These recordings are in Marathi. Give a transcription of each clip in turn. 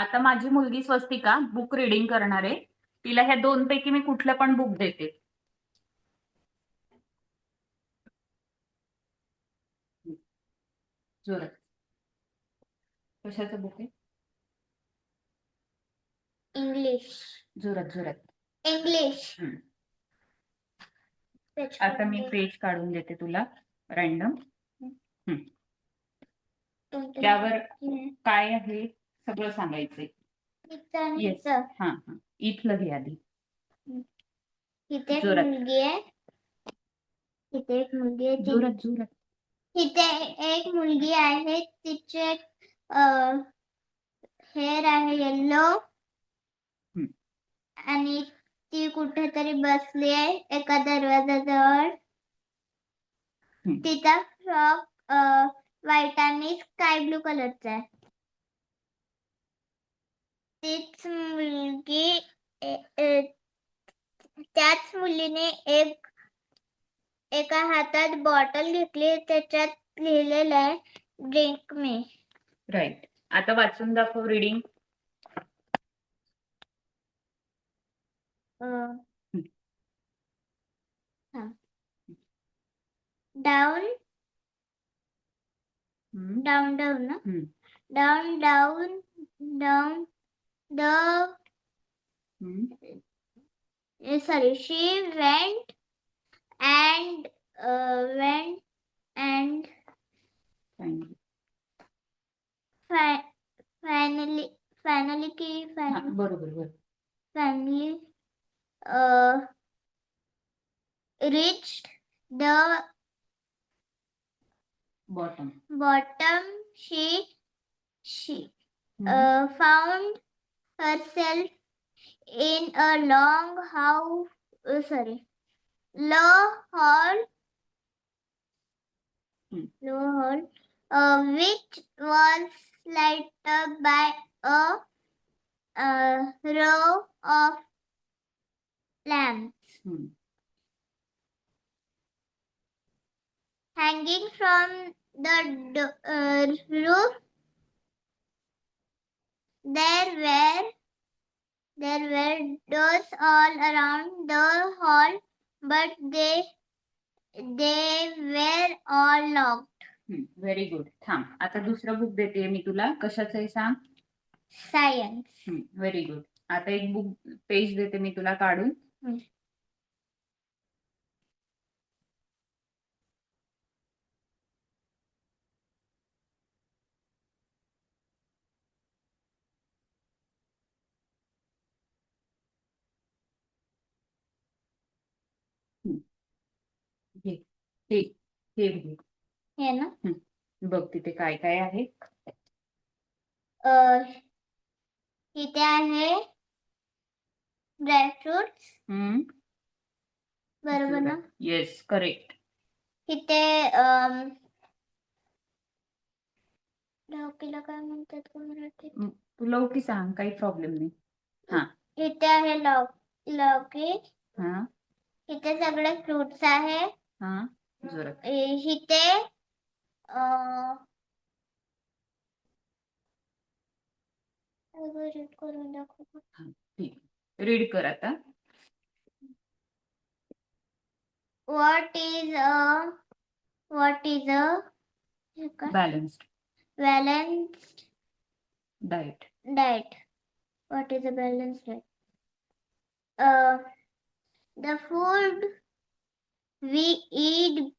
आता माझी मुलगी स्वस्तिका बुक रीडिंग करणार आहे. तिला ह्या दोन पैकी मी कुठलं पण बुक देते. जोरात. कशाचं बुक आहे? इंग्लिश. जोरात जोरात. इंग्लिश. आता मी पेज काढून देते तुला रॅन्डम. त्यावर काय आहे सगळं सांगायचंय. येस. हा हा. इथलं घे आधी. इथे एक जोरात. मुलगी आहे. इथे एक मुलगी आहे. जोरात जोरात. इथे एक मुलगी आहे. तिचे हेअर आहे येल्लो आणि ती कुठेतरी बसली आहे एका दरवाजाजवळ. तिचा फ्रॉक व्हाईट आणि स्काय ब्लू कलरचा आहे. तीच मुलगी त्याच मुलीने एका हातात बॉटल घेतली. त्याच्यात लिहिलेलं आहे ड्रिंक मी. राईट. आता वाचून दाखव रीडिंग. डाऊन डाऊन डाऊन ना. Down down down the sorry, she went and finally बरोबर. finally reached the bottom. She found herself in a long hall which was lighted up by a row of lamps. Hanging from the roof, there were doors all around the hall, but they were all locked. Very good. थांब. आता दुसरं बुक देते मी तुला. कशाचं आहे सांग? सायन्स. Very good. आता एक बुक पेज देते मी तुला काढून. हे ना. बघ तिथे काय काय आहे. इथे आहे ड्रायफ्रुट्स. बरोबर ना. Yes correct. इथे लौकीला काय म्हणतात मराठीत? तू लौकी सांग, काही प्रॉब्लेम नाही. हा. इथे आहे लौकी. हा. इथे सगळे फ्रुट्स आहे. हा. जोरात. इथे रीड करून दाखव. ठीक. रीड कर आता. What is a balanced diet? What is a balanced diet? The food we eat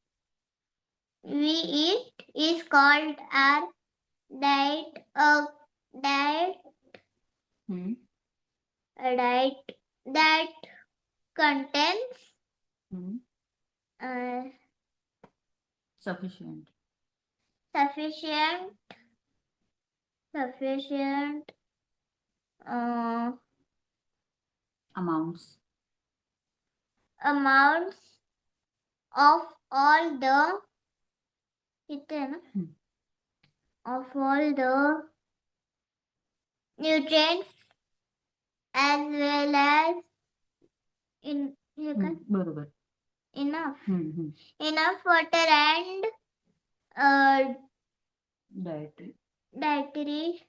is called our diet. A diet that contains sufficient amounts of all the nutrients as well as बरोबर. enough water and dietary